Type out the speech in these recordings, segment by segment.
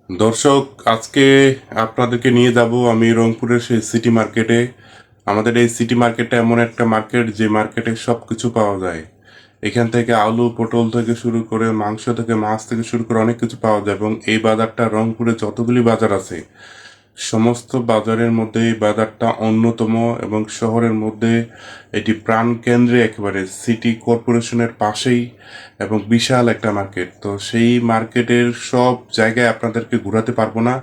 দর্শক, আজকে আপনাদেরকে নিয়ে যাব আমি রংপুরের সেই সিটি মার্কেটে। আমাদের এই সিটি মার্কেটটা এমন একটা মার্কেট যে মার্কেটে সব কিছু পাওয়া যায়। এখান থেকে আলু পটল থেকে শুরু করে মাংস থেকে মাছ থেকে শুরু করে অনেক কিছু পাওয়া যায়, এবং এই বাজারটা রংপুরে যতগুলি বাজার আছে সমস্ত বাজারের মধ্যে এই বাজারটা অন্যতম, এবং শহরের মধ্যে এটি প্রাণকেন্দ্রে একেবারে সিটি কর্পোরেশনের পাশেই, এবং বিশাল একটা মার্কেট। তো সেই মার্কেটের সব জায়গায় আপনাদেরকে ঘোরাতে পারবো না।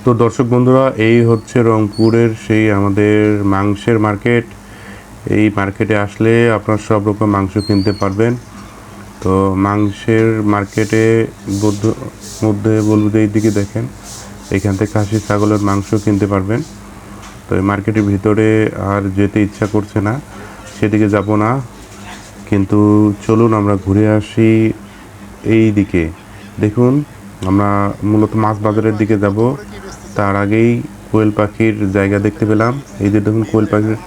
তো দর্শক বন্ধুরা, এই হচ্ছে রংপুরের সেই আমাদের মাংসের মার্কেট। এই মার্কেটে আসলে আপনারা সব রকম মাংস কিনতে পারবেন। তো মাংসের মার্কেটে মধ্যে বলবো যে এইদিকে দেখেন, এখান থেকে খাসি ছাগলের মাংস কিনতে পারবেন। তো এই মার্কেটের ভিতরে আর যেতে ইচ্ছা করছে না, সেদিকে যাব না, কিন্তু চলুন আমরা ঘুরে আসি। এই দিকে দেখুন, আমরা মূলত মাছ বাজারের দিকে যাব। তার আগেই কোয়েল পাখির জায়গা দেখতে পেলাম। এই যে দেখুন কোয়েল পাখির।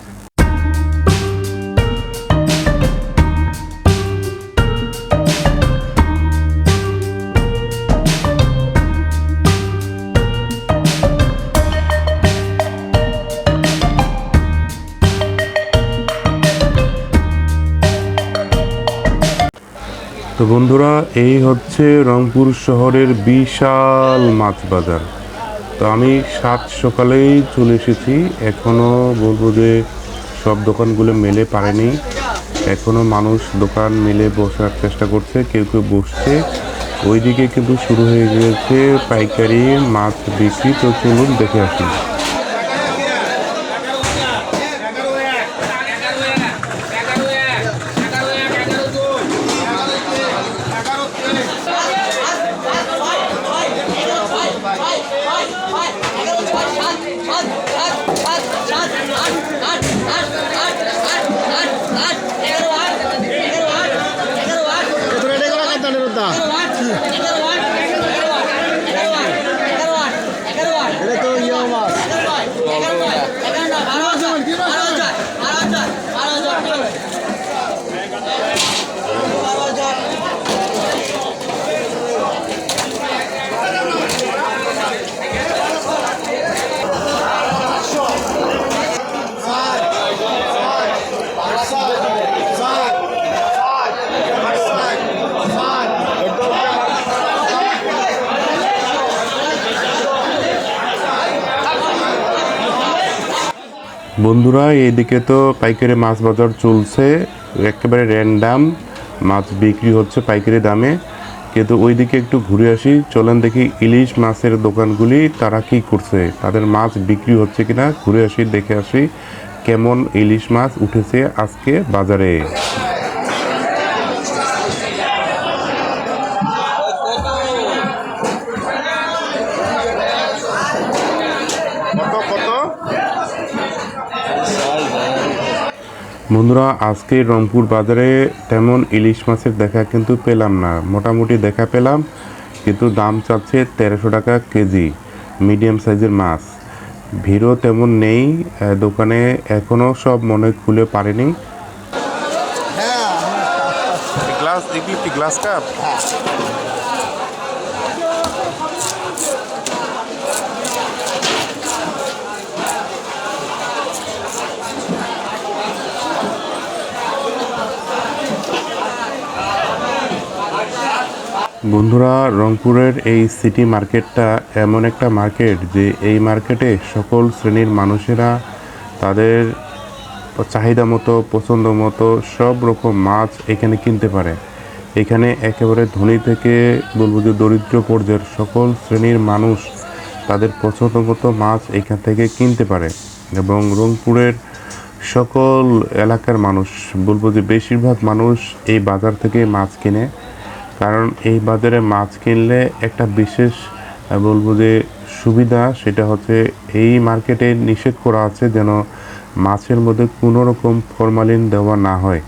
তো বন্ধুরা, এই হচ্ছে রংপুর শহরের বিশাল মাছ বাজার। তো আমি সাত সকালেই চলে এসেছি। এখনও বলবো যে সব দোকানগুলো মেলে পারেনি। এখনও মানুষ দোকান মেলে বসার চেষ্টা করছে, কেউ কেউ বসছে। ওইদিকে কিন্তু শুরু হয়ে গিয়েছে পাইকারি মাছ বিক্রি। তো চলুন দেখে আসি। বন্ধুরা, এইদিকে তো পাইকারি মাছ বাজার চলছে, একেবারে র্যান্ডাম মাছ বিক্রি হচ্ছে পাইকারি দামে। কিন্তু ওইদিকে একটু ঘুরে আসি, চলেন দেখি ইলিশ মাছের দোকানগুলি তারা কি করছে, তাদের মাছ বিক্রি হচ্ছে কিনা। ঘুরে আসি, দেখে আসি কেমন ইলিশ মাছ উঠেছে আজকে বাজারে। বন্ধুরা, আজকে রংপুর বাজারে তেমন ইলিশ মাছের দেখা কিন্তু পেলাম না। মোটামুটি দেখা পেলাম, কিন্তু দাম চাচ্ছে 1300 টাকা কেজি মিডিয়াম সাইজের মাছ। ভিড়ও তেমন নেই দোকানে, এখনও সব মনে খুলে পারেনি। গ্লাস দেখি, কি গ্লাস কাপ? বন্ধুরা, রংপুরের এই সিটি মার্কেটটা এমন একটা মার্কেট যে এই মার্কেটে সকল শ্রেণীর মানুষেরা তাদের চাহিদা মতো, পছন্দ মতো সব রকম মাছ এখানে কিনতে পারে। এখানে একেবারে ধনী থেকে বলবো যে দরিদ্র পর্যায়ের সকল শ্রেণীর মানুষ তাদের পছন্দ মতো মাছ এখান থেকে কিনতে পারে। এবং রংপুরের সকল এলাকার মানুষ, বলবো যে বেশিরভাগ মানুষ এই বাজার থেকে মাছ কিনে। কারণ এই বাজারে মাছ কিনলে একটা বিশেষ বলবো যে সুবিধা, সেটা হচ্ছে এই মার্কেটে নিষেধ করা আছে যেন মাছের মধ্যে কোনো রকম ফরমালিন দেওয়া না হয়।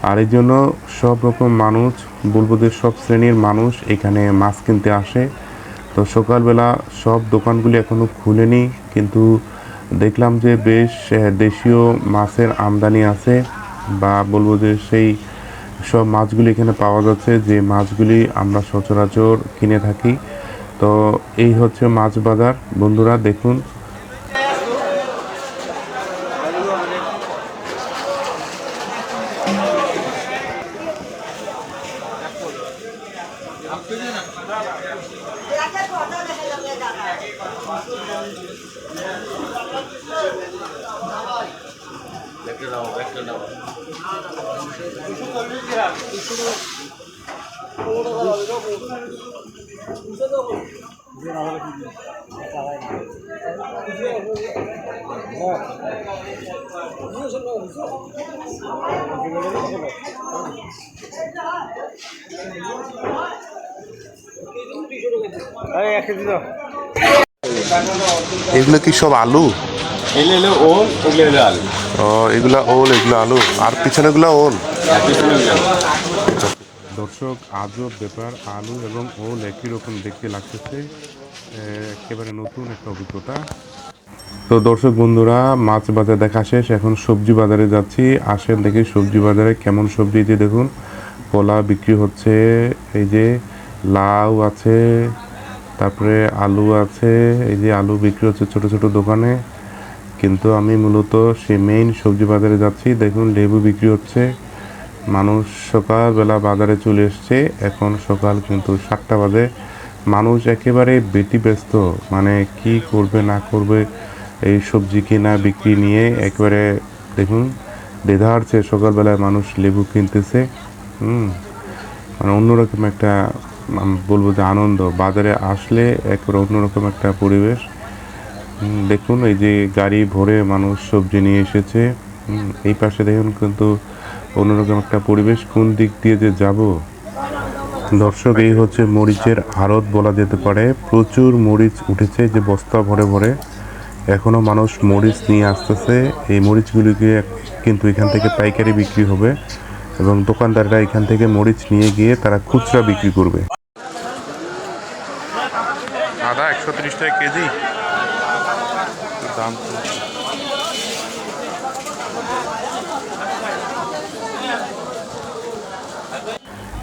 আর এই জন্য সব রকম মানুষ, বলবো যে সব শ্রেণীর মানুষ এখানে মাছ কিনতে আসে। তো সকালবেলা সব দোকানগুলি এখনও খুলেনি, কিন্তু দেখলাম যে বেশ দেশীয় মাছের আমদানি আছে, বা বলবো যে সেই সব মাছগুলি এখানে পাওয়া যাচ্ছে, যে মাছগুলি আমরা সচরাচর কিনে থাকি। তো এই হচ্ছে মাছ বাজার বন্ধুরা, দেখুন। এগুলো কি সব আলু? এগুলো ওল, ওগুলো আলু। ও, এগুলা ওল, এগুলো আলু, আর পিছনেগুলো ওল। দর্শক, আজব ব্যাপার, আলু এবং ওল একই রকম দেখতে লাগতেছে, একেবারে নতুন একটা অভিজ্ঞতা। তো দর্শক বন্ধুরা, মাছ বাজার দেখা শেষ, এখন সবজি বাজারে যাচ্ছি। আসেন দেখি সবজি বাজারে কেমন সবজি। যে দেখুন, কলা বিক্রি হচ্ছে, এই যে লাউ আছে, তারপরে আলু আছে, এই যে আলু বিক্রি হচ্ছে ছোট ছোট দোকানে। কিন্তু আমি মূলত সেই মেইন সবজি বাজারে যাচ্ছি। দেখুন, লেবু বিক্রি হচ্ছে। মানুষ সকালবেলা বাজারে চলে এসছে, এখন সকাল কিন্তু 7টা বাজে। মানুষ একেবারে ব্যতিব্যস্ত, মানে কি করবে না করবে এই সবজি কেনা বিক্রি নিয়ে একেবারে দেখুন দেদারছে। সকালবেলায় মানুষ লেবু কিনতেছে। মানে অন্যরকম একটা, আমি বলবো যে আনন্দ, বাজারে আসলে একেবারে অন্যরকম একটা পরিবেশ। দেখুন, এই যে গাড়ি ভরে মানুষ সবজি নিয়ে এসেছে। এই পাশে দেখুন কিন্তু অন্যরকম একটা পরিবেশ। কোন দিক দিয়ে যে যাব দর্শক, এই হচ্ছে মরিচের আড়ত বলা যেতে পারে। প্রচুর মরিচ উঠেছে, যে বস্তা ভরে ভরে এখনও মানুষ মরিচ নিয়ে আসতেছে। এই মরিচগুলিকে কিন্তু এখান থেকে পাইকারি বিক্রি হবে এবং দোকানদাররা এখান থেকে মরিচ নিয়ে গিয়ে তারা খুচরা বিক্রি করবে। আদা 130 টাকা কেজি দাম।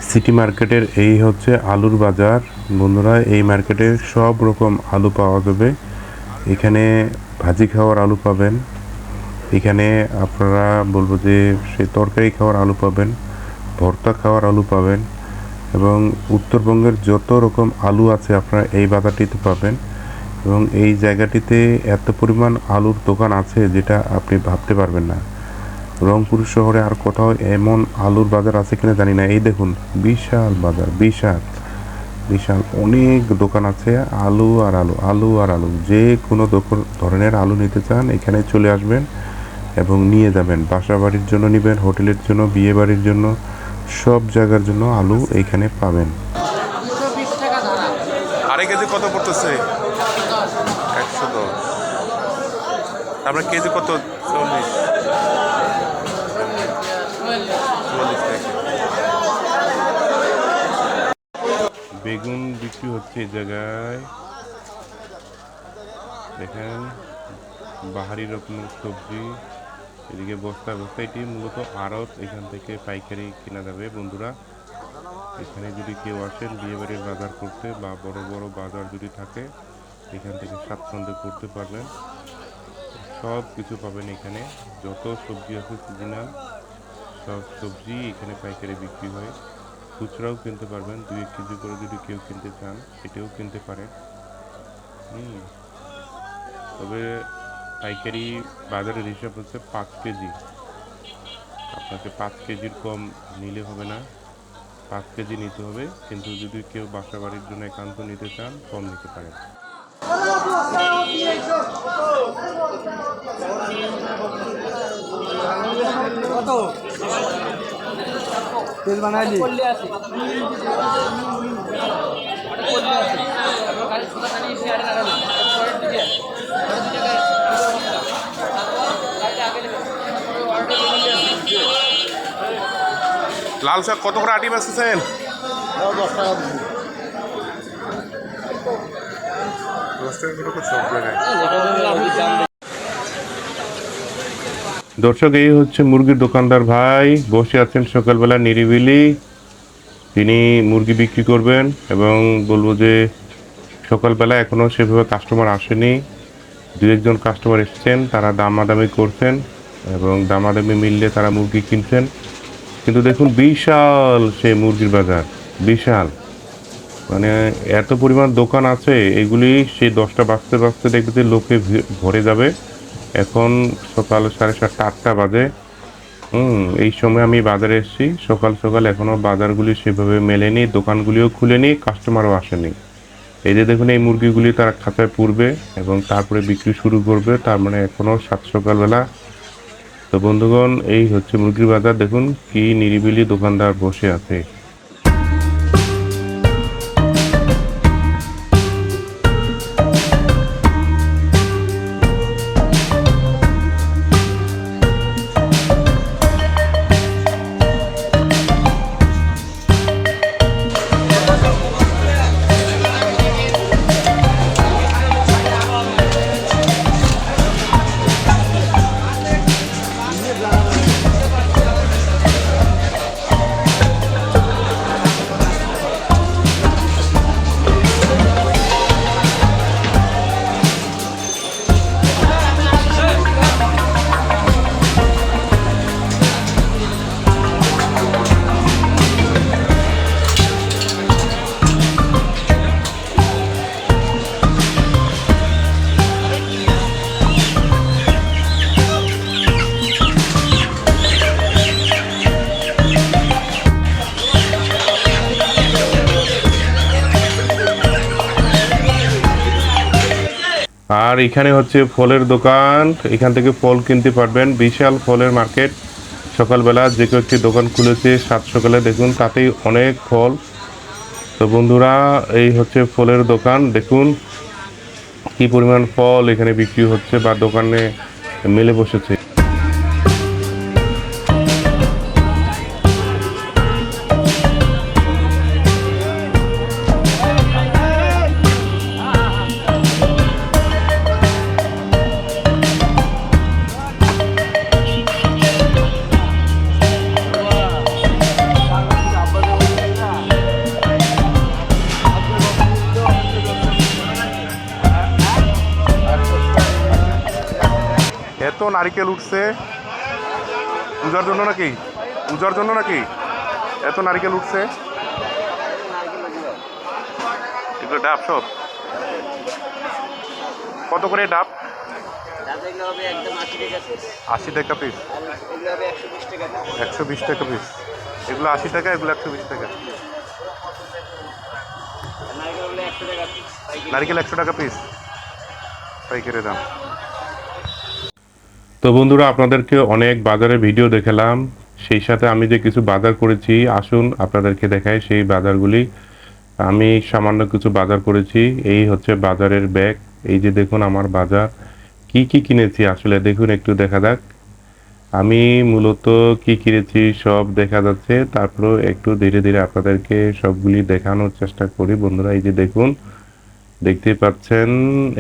সিটি মার্কেটের এই হচ্ছে আলুর বাজার বন্ধুরা। এই মার্কেটে সব রকম আলু পাওয়া যাবে। এখানে ভাজি খাওয়ার আলু পাবেন, এখানে আপনারা বলবো যে সেই তরকারি খাওয়ার আলু পাবেন, ভর্তা খাওয়ার আলু পাবেন, এবং উত্তরবঙ্গের যত রকম আলু আছে আপনারা এই বাজারটিতে পাবেন। এবং এই জায়গাটিতে এত পরিমাণ আলুর দোকান আছে যেটা আপনি ভাবতে পারবেন না। রংপুর শহরে আর কোথাও এমন আলুর বাজার আছে কিনা জানি না। এই দেখুন, বিশাল বাজার, বিশাল বিশাল অনেক দোকান আছে। আলু আর আলু, আলু আর আলু, যে কোনো ধরনের আলু নিতে চান এখানে চলে আসবেন এবং নিয়ে যাবেন। বাসা বাড়ির জন্য নেবেন, হোটেলের জন্য, বিয়ে বাড়ির জন্য, সব জায়গার জন্য আলু এইখানে পাবেন। আড়াই কেজি কত পড়তেছে? 110। তারপরে কেজি কত? 40। বেগুন বিক্রি হচ্ছে এই জায়গায়, দেখেন বাহারি রকমের সবজি। এদিকে বস্তা বস্তা, এটি মূলত আড়ত, এখান থেকে পাইকারি কেনা যাবে বন্ধুরা। এখানে যদি কেউ আসেন বিয়েবাড়ির বাজার করতে বা বড় বড় বাজার যদি থাকে, এখান থেকে স্বাচ্ছন্দ্যে করতে পারবেন। সব কিছু পাবেন এখানে, যত সবজি আছে সিজনাল সব সবজি এখানে পাইকারি বিক্রি হয়। খুচরাও কিনতে পারবেন, 2-1 কেজি করে যদি কেউ কিনতে চান এটাও কিনতে পারেন। তবে পাইকারি বাজারের হিসাব হচ্ছে 5 কেজি। আপনাকে 5 কেজির কম নিলে হবে না, 5 কেজি নিতে হবে। কিন্তু যদি কেউ বাসা বাড়ির জন্য একান্ত নিতে চান কম নিতে পারেন। লাল শাক কত করে আটি বেচতেছেন? 10 টাকা। 10 টাকা করে সব জায়গায়। দর্শক, এই হচ্ছে মুরগির দোকানদার ভাই, বসে আছেন সকালবেলা নিরিবিলি। তিনি মুরগি বিক্রি করবেন এবং বলবো যে সকালবেলা এখনও সেভাবে কাস্টমার আসেনি, দু একজন কাস্টমার এসেছেন, তারা দামাদামি করছেন এবং দামাদামি মিললে তারা মুরগি কিনছেন। কিন্তু দেখুন বিশাল সেই মুরগির বাজার, বিশাল, মানে এত পরিমাণ দোকান আছে, এগুলি সেই 10টা বাজতে বাজতে দেখবে যে লোকে ভরে যাবে। এখন সকাল 7:30 8টা বাজে। এই সময় আমি বাজারে এসেছি সকাল সকাল, এখনও বাজারগুলি সেভাবে মেলেনি, দোকানগুলিও খুলেনি, কাস্টমারও আসেনি। এই যে দেখুন এই মুরগিগুলি তারা খাঁচায় পুরবে এবং তারপরে বিক্রি শুরু করবে, তার মানে এখনও সকালবেলা। তো বন্ধুগণ, এই হচ্ছে মুরগির বাজার, দেখুন কি নিরিবিলি দোকানদার বসে আছে। আর এখানে হচ্ছে ফলের দোকান, এখান থেকে ফল কিনতে পারবেন, বিশাল ফলের মার্কেট। সকালবেলা যে কেউ একটি দোকান খুলেছে সাত সকালে, দেখুন তাতেই অনেক ফল। তো বন্ধুরা, এই হচ্ছে ফলের দোকান, দেখুন কি পরিমাণ ফল এখানে বিক্রি হচ্ছে বা দোকানে মেলে বসেছে। এত নারকেল উঠছে পূজার জন্য নাকি? পূজার জন্য নাকি এত নারকেল উঠছে? এগুলো ডাব সব কত করে ডাব? 80 টাকা পিস, 120 টাকা পিস। এগুলো 80 টাকা, এগুলো 120 টাকা। নারকেল 100 টাকা পিস, পাইকারি দাম। তো বন্ধুরা, আপনাদেরকে অনেক বাজারের ভিডিও দেখালাম, সেই সাথে আমি যে কিছু বাজার করেছি, আসুন আপনাদেরকে দেখাই সেই বাজারগুলি। আমি সামান্য কিছু বাজার করেছি, এই হচ্ছে বাজারের ব্যাগ। এই যে দেখুন আমার বাজার, কি কি কিনেছি আসলে দেখুন, একটু দেখা যাক। আমি মূলত কি কিনেছি সব দেখা যাচ্ছে, তারপরেও একটু ধীরে ধীরে আপনাদেরকে সবগুলি দেখানোর চেষ্টা করি। বন্ধুরা, এই যে দেখুন, দেখতে পাচ্ছেন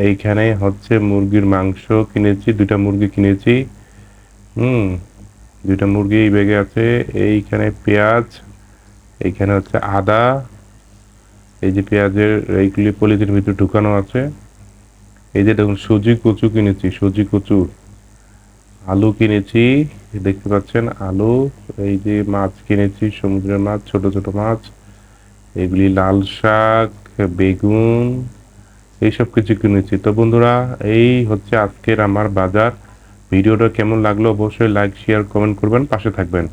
এইখানে হচ্ছে মুরগির মাংস কিনেছি, 2টা মুরগি কিনেছি। দুইটা মুরগি এই ব্যাগে আছে। এইখানে পেঁয়াজ, এইখানে হচ্ছে আদা, এই যে পেঁয়াজের এইগুলি পলিথিনের ভিতরে ঢুকানো আছে। এই যে দেখুন সুজি কচু কিনেছি, সুজি কচু। আলু কিনেছি, দেখতে পাচ্ছেন আলু। এই যে মাছ কিনেছি, সমুদ্রের মাছ, ছোট ছোট মাছ, এগুলি লাল শাক, বেগুন, এইসব কিছু কিনেছি। তো বন্ধুরা, এই হচ্ছে আজকের আমার বাজার। ভিডিওটা কেমন লাগলো অবশ্যই লাইক শেয়ার কমেন্ট করবেন, পাশে থাকবেন।